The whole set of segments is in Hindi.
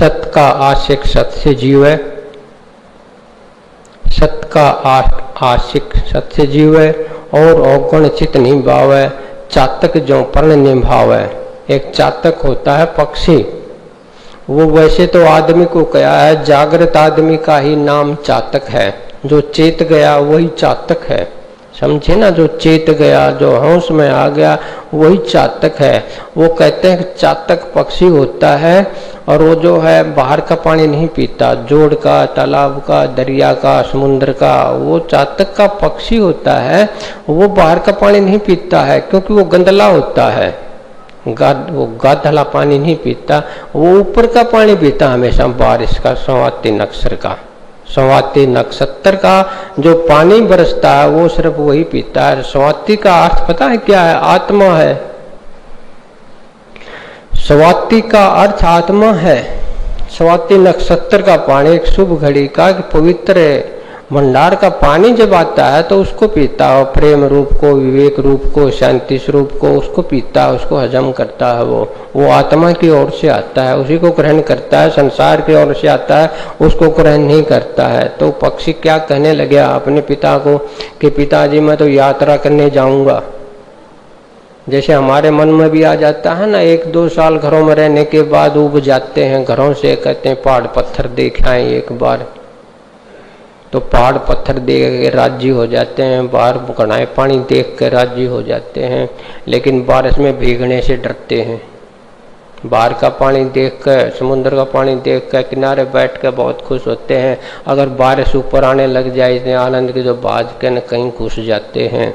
सत का आशिक सत से जीवे, सत का आशिक सत से जीवे, और अवगुण चित नहीं भावे, चातक जो पर्ण निभावे। एक चातक होता है पक्षी, वो वैसे तो आदमी को कहा है, जागृत आदमी का ही नाम चातक है, जो चेत गया वही चातक है, समझे ना। जो चेत गया, जो होश में आ गया वही चातक है। वो कहते हैं चातक पक्षी होता है, और वो जो है बाहर का पानी नहीं पीता, जोड़ का, तालाब का, दरिया का, समुद्र का। वो चातक का पक्षी होता है, वो बाहर का पानी नहीं पीता है, क्योंकि वो गंदला होता है। वो गाधला पानी नहीं पीता, वो ऊपर का पानी पीता हमेशा, बारिश का, संवाती नक्षत्र का। संवाती नक्षत्र का जो पानी बरसता है वो सिर्फ वही पीता है। संवाती का अर्थ पता है क्या है? आत्मा है। स्वाति का अर्थ आत्मा है। स्वाति नक्षत्र का पानी एक शुभ घड़ी का पवित्र भंडार का पानी जब आता है तो उसको पीता है, प्रेम रूप को, विवेक रूप को, शांति स्वरूप को, उसको पीता है, उसको हजम करता है। वो आत्मा की ओर से आता है, उसी को ग्रहण करता है। संसार की ओर से आता है, उसको ग्रहण नहीं करता है। तो पक्षी क्या कहने लगे अपने पिता को कि पिताजी मैं तो यात्रा करने जाऊंगा। जैसे हमारे मन में भी आ जाता है ना, 1-2 साल घरों में रहने के बाद उब जाते हैं घरों से, कहते हैं पहाड़ पत्थर देख आए एक बार। तो पहाड़ पत्थर देख के राजी हो जाते हैं, बाहर घड़ाए पानी देख के राजी हो जाते हैं, लेकिन बारिश में भीगने से डरते हैं। बाहर का पानी देख कर, समुद्र का पानी देख कर किनारे बैठ कर बहुत खुश होते हैं। अगर बारिश ऊपर आने लग जाए इतने आनंद की, तो बाज के न कहीं घुस जाते हैं,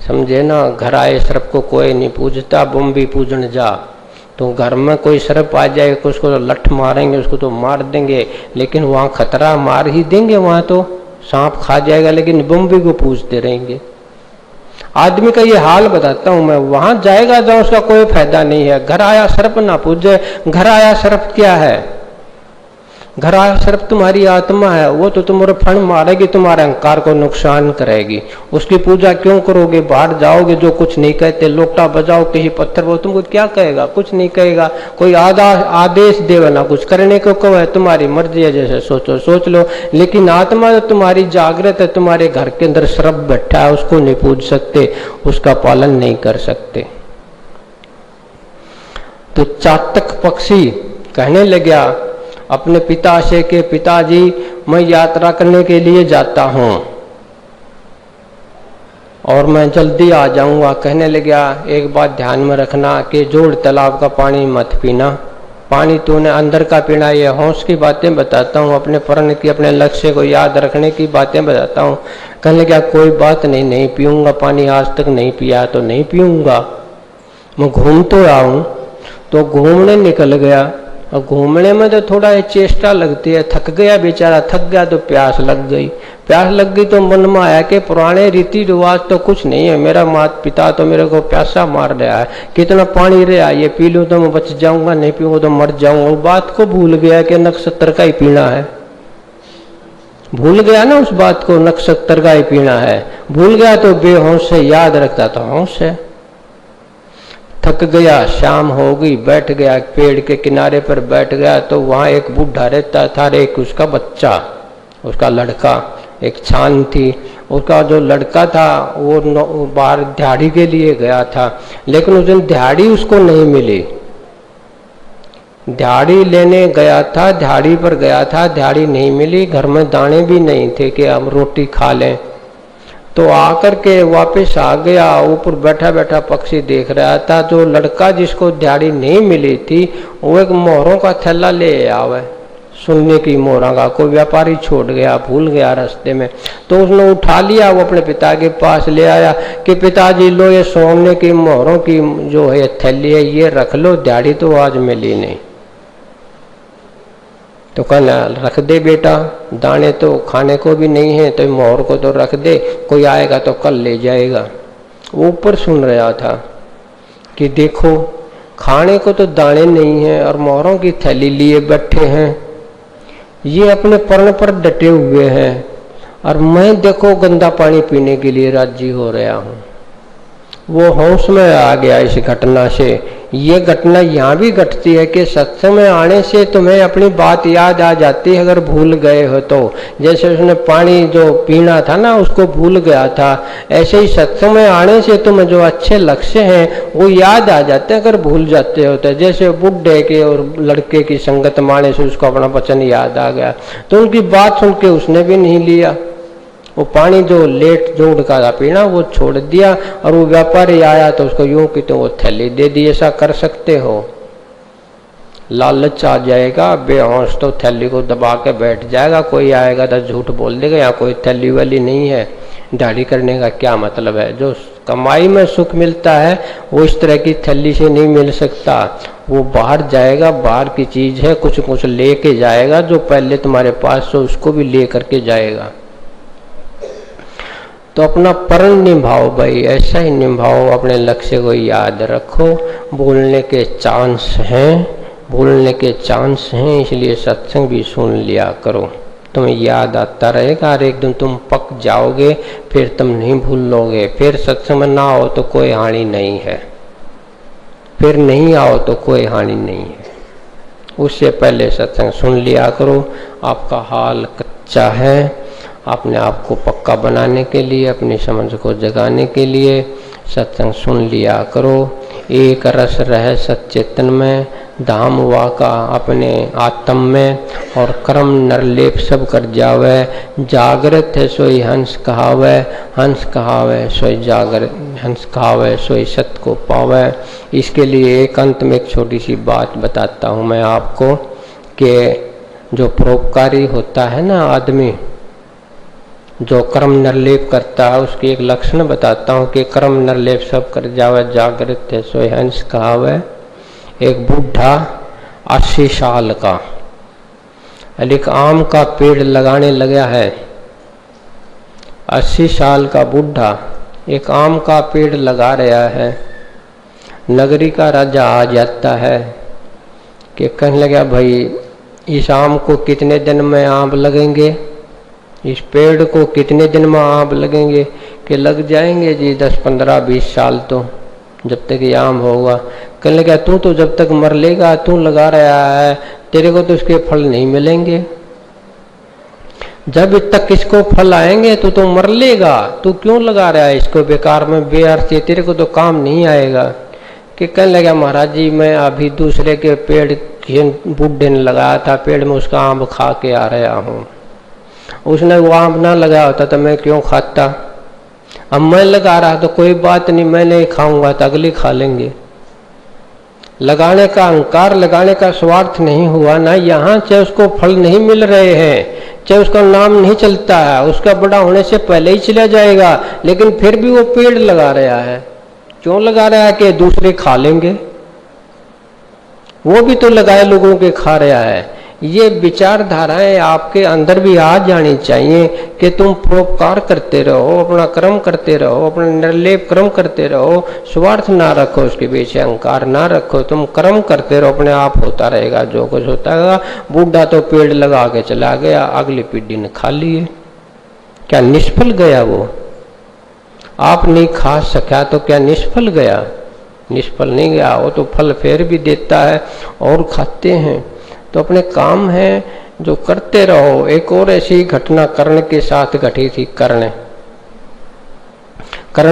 समझे ना। घर आए सर्प को कोई नहीं पूजता, बम भी पूजन जा। तो घर में कोई सर्प आ जाए, उसको तो लठ मारेंगे, उसको तो मार देंगे, लेकिन वहाँ खतरा मार ही देंगे, वहाँ तो सांप खा जाएगा, लेकिन बम भी को पूजते रहेंगे। आदमी का ये हाल बताता हूँ मैं, वहां जाएगा जहाँ उसका कोई फायदा नहीं है। घर आया सर्प ना पूजे। घर आया सर्प क्या है? घर आया सर्प तुम्हारी आत्मा है, वो तो तुम्हारे फण मारेगी, तुम्हारे अहंकार को नुकसान करेगी। उसकी पूजा क्यों करोगे? बाहर जाओगे, जो कुछ नहीं कहते, लोटा बजाओ किसी पत्थर पर, तुमको क्या कहेगा? कुछ नहीं कहेगा। कोई आदेश देवे ना कुछ करने को कहो, है तुम्हारी मर्जी है, जैसे सोचो सोच लो। लेकिन आत्मा जो तुम्हारी जागृत है, तुम्हारे घर के अंदर सर्प बैठा है, उसको नहीं पूज सकते, उसका पालन नहीं कर सकते। तो चातक पक्षी कहने लगा अपने पिता से कि पिताजी मैं यात्रा करने के लिए जाता हूँ और मैं जल्दी आ जाऊंगा। कहने लगा एक बात ध्यान में रखना कि जोड़ तालाब का पानी मत पीना, पानी तूने अंदर का पीना। ये होश की बातें बताता हूँ, अपने प्रण की, अपने लक्ष्य को याद रखने की बातें बताता हूँ। कहने लगा कोई बात नहीं, नहीं पीऊंगा पानी, आज तक नहीं पिया तो नहीं पीऊंगा। मैं घूम तो आऊं। तो घूमने निकल गया, और घूमने में तो थोड़ा चेष्टा लगती है। थक गया बेचारा, थक गया तो प्यास लग गई। प्यास लग गई तो मन में आया कि पुराने रीति रिवाज तो कुछ नहीं है, मेरा माता पिता तो मेरे को प्यासा मार रहा है, कितना पानी रहा, ये पी लूँ तो मैं बच जाऊंगा, नहीं पीऊंगा तो मर जाऊंगा। उस बात को भूल गया कि नक्षत्र का ही पीना है। भूल गया ना उस बात को, नक्षत्र का ही पीना है। भूल गया तो बेहोश से, याद रखता तो होश है। थक गया, शाम हो गई, बैठ गया पेड़ के किनारे पर बैठ गया। तो वहाँ एक बूढ़ा रहता था, एक उसका बच्चा, उसका लड़का, एक छान थी। उसका जो लड़का था वो बाहर दिहाड़ी के लिए गया था, लेकिन उस दिन दिहाड़ी उसको नहीं मिली। दिहाड़ी लेने गया था, दिहाड़ी पर गया था, दिहाड़ी नहीं मिली। घर में दाने भी नहीं थे कि हम रोटी खा लें। तो आकर के वापस आ गया, ऊपर बैठा बैठा पक्षी देख रहा था। जो लड़का जिसको दिहाड़ी नहीं मिली थी, वो एक मोहरों का थैला ले आवे, सुनने की मोहरा का। कोई व्यापारी छोड़ गया, भूल गया रास्ते में, तो उसने उठा लिया, वो अपने पिता के पास ले आया कि पिताजी लो ये सोने की मोहरों की जो है थैली है, ये रख लो, दिहाड़ी तो आज मिली नहीं। तो कहना रख दे बेटा, दाने तो खाने को भी नहीं है, तो मोहर को तो रख दे, कोई आएगा तो कल ले जाएगा। वो ऊपर सुन रहा था कि देखो खाने को तो दाने नहीं है और मोहरों की थैली लिए बैठे हैं, ये अपने पर्ण पर डटे हुए हैं, और मैं देखो गंदा पानी पीने के लिए राजी हो रहा हूँ। वो होश में आ गया इस घटना से ये घटना यहाँ भी घटती है कि सत्संग में आने से तुम्हें अपनी बात याद आ जाती है अगर भूल गए हो तो। जैसे उसने पानी जो पीना था ना उसको भूल गया था, ऐसे ही सत्संग में आने से तुम्हें जो अच्छे लक्ष्य हैं वो याद आ जाते हैं अगर भूल जाते हो तो। जैसे बुढ़े के और लड़के की संगत माने से उसको अपना वचन याद आ गया तो उनकी बात सुन के उसने भी नहीं लिया, वो पानी जो लेट जोड़ का था पीना वो छोड़ दिया और वो व्यापारी आया तो उसको यूं कि तो वो थैली दे दी। ऐसा कर सकते हो? लालच आ जाएगा, बेहोश तो थैली को दबा के बैठ जाएगा, कोई आएगा तो झूठ बोल देगा यहाँ कोई थैली वाली नहीं है। दाढ़ी करने का क्या मतलब है? जो कमाई में सुख मिलता है वो इस तरह की थैली से नहीं मिल सकता। वो बाहर जाएगा, बाहर की चीज है, कुछ कुछ लेके जाएगा, जो पहले तुम्हारे पास हो उसको भी ले करके जाएगा। तो अपना प्रण निभाओ भाई, ऐसा ही निभाओ, अपने लक्ष्य को याद रखो। बोलने के चांस हैं, बोलने के चांस हैं, इसलिए सत्संग भी सुन लिया करो, तुम्हें याद आता रहेगा। और एक दिन तुम पक जाओगे, फिर तुम नहीं भूलोगे। फिर सत्संग में ना आओ तो कोई हानि नहीं है, फिर नहीं आओ तो कोई हानि नहीं है। उससे पहले सत्संग सुन लिया करो। आपका हाल कच्चा है, अपने आप को पक्का बनाने के लिए, अपनी समझ को जगाने के लिए सत्संग सुन लिया करो। एक रस रहे सच्चेतन में, धाम वाका अपने आत्म में, और कर्म नरलेप सब कर जावे। जागृत है सोई हंस कहावे, हंस कहावे सोई जागृत, हंस कहावे सोई सत्य को पावे। इसके लिए एक अंत में एक छोटी सी बात बताता हूँ मैं आपको कि जो परोपकारी होता है ना आदमी, जो कर्म नरलेप करता है, उसकी एक लक्षण बताता हूँ कि कर्म नरलेप सब कर जावे, जागृत है सोई हंस कहावे। एक बूढ़ा 80 साल का एक आम का पेड़ लगाने लगा है। 80 साल का बूढ़ा एक आम का पेड़ लगा रहा है। नगरी का राजा आ जाता है कि कहने लगा भाई इस आम को कितने दिन में आम लगेंगे, इस पेड़ को कितने दिन में आम लगेंगे? कि लग जाएंगे जी 10, 15, 20 साल, तो जब तक ये आम होगा। कहने लगा तू तो जब तक मर लेगा, तू लगा रहा है, तेरे को तो इसके फल नहीं मिलेंगे। जब तक इसको फल आएंगे तो मर लेगा, तू क्यों लगा रहा है इसको बेकार में, बेअर्थ से, तेरे को तो काम नहीं आएगा। कि कहने लगा महाराज जी मैं अभी दूसरे के पेड़ बूढ़े ने लगाया था, पेड़ में उसका आम खा के आ रहा हूँ। उसने वो आम ना लगाया होता तो मैं क्यों खाता? अब मैं लगा रहा तो कोई बात नहीं, मैं नहीं खाऊंगा तो अगले खा लेंगे। लगाने का अहंकार, लगाने का स्वार्थ नहीं हुआ ना यहाँ। चाहे उसको फल नहीं मिल रहे हैं, चाहे उसका नाम नहीं चलता है, उसका बड़ा होने से पहले ही चला जाएगा, लेकिन फिर भी वो पेड़ लगा रहा है। क्यों लगा रहा है? कि दूसरे खा लेंगे, वो भी तो लगाए लोगों के खा रहा है। ये विचारधाराएं आपके अंदर भी आ जानी चाहिए कि तुम परोपकार करते रहो, अपना कर्म करते रहो, अपना निर्लेप कर्म करते रहो, स्वार्थ ना रखो, उसके पीछे अहंकार ना रखो, तुम कर्म करते रहो, अपने आप होता रहेगा जो कुछ होता है। बूढ़ा तो पेड़ लगा के चला गया, अगली पीढ़ी ने खा लिए, क्या निष्फल गया? वो आप नहीं खा सका तो क्या निष्फल गया? निष्फल नहीं गया, वो तो फल फिर भी देता है और खाते हैं। तो अपने काम है जो करते रहो। एक और ऐसी घटना कर्ण के साथ घटी थी। कर्ण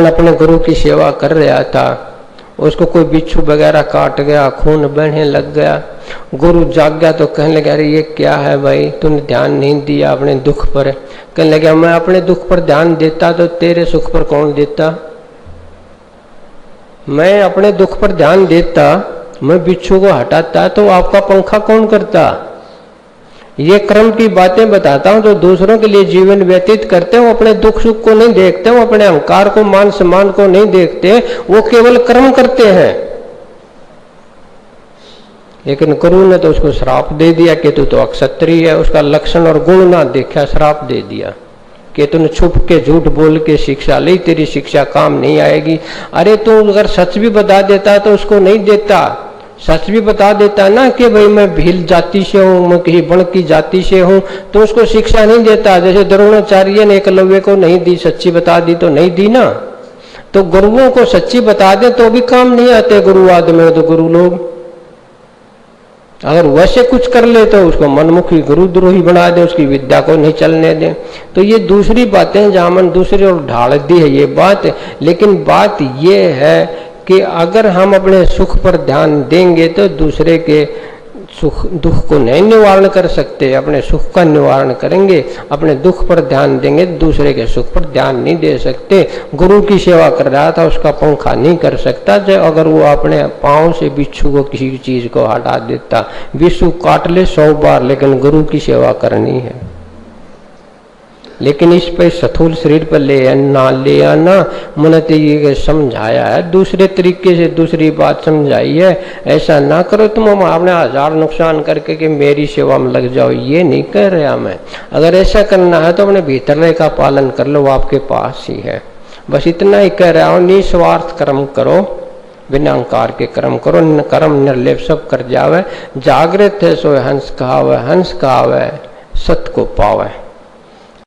अपने गुरु की सेवा कर रहा था, उसको कोई बिच्छू वगैरह काट गया, खून बहने लग गया। गुरु जाग गया तो कहने लगा अरे ये क्या है भाई, तूने ध्यान नहीं दिया अपने दुख पर। कहने लगा मैं अपने दुख पर ध्यान देता तो तेरे सुख पर कौन देता? मैं अपने दुख पर ध्यान देता, मैं बिच्छू को हटाता तो आपका पंखा कौन करता? ये कर्म की बातें बताता हूँ। जो दूसरों के लिए जीवन व्यतीत करते हैं वो अपने दुख सुख को नहीं देखते, वो अपने अहंकार को, मान सम्मान को नहीं देखते, वो केवल कर्म करते हैं। लेकिन गुरु ने तो उसको श्राप दे दिया कि तू तो अक्षत्रिय है, उसका लक्षण और गुण ना देखा, श्राप दे दिया कि तूने छुप के झूठ बोल के शिक्षा ली, तेरी शिक्षा काम नहीं आएगी। अरे तू अगर सच भी बता देता तो उसको नहीं देता, सच भी बता देता ना कि भाई मैं भील जाति से हूँ, मैं किसी बण की जाति से हूँ, तो उसको शिक्षा नहीं देता। जैसे द्रोणाचार्य ने एकलव्य को नहीं दी, सच्ची बता दी तो नहीं दी ना। तो गुरुओं को सच्ची बता दे तो भी काम नहीं आते गुरु आदमी तो गुरु लोग। अगर वैसे कुछ कर ले तो उसको मनमुखी गुरुद्रोही बना दे, उसकी विद्या को नहीं चलने दे। तो ये दूसरी बातें जहां मन दूसरी ओर ढाल दी है ये बात। लेकिन बात ये है कि अगर हम अपने सुख पर ध्यान देंगे तो दूसरे के सुख दुख को नहीं निवारण कर सकते, अपने सुख का निवारण करेंगे। अपने दुख पर ध्यान देंगे दूसरे के सुख पर ध्यान नहीं दे सकते। गुरु की सेवा कर रहा था उसका पंखा नहीं कर सकता जो अगर वो अपने पांव से बिच्छू को किसी चीज को हटा देता। बिच्छू काट ले 100 बार लेकिन गुरु की सेवा करनी है। लेकिन इस पे स्थूल शरीर पर ले आना मैंने तो ये समझाया है, दूसरे तरीके से दूसरी बात समझाई है। ऐसा ना करो तुम अपने 1000 नुकसान करके कि मेरी सेवा में लग जाओ, ये नहीं कह रहा मैं। अगर ऐसा करना है तो अपने भीतर का पालन कर लो, आपके पास ही है। बस इतना ही कह रहा हूँ, निस्वार्थ कर्म करो, बिना अहंकार के कर्म करो, कर्म निर्लेप सब कर जावे। जागृत है सो हंस कहावे, हंस कहावे सत को पावे।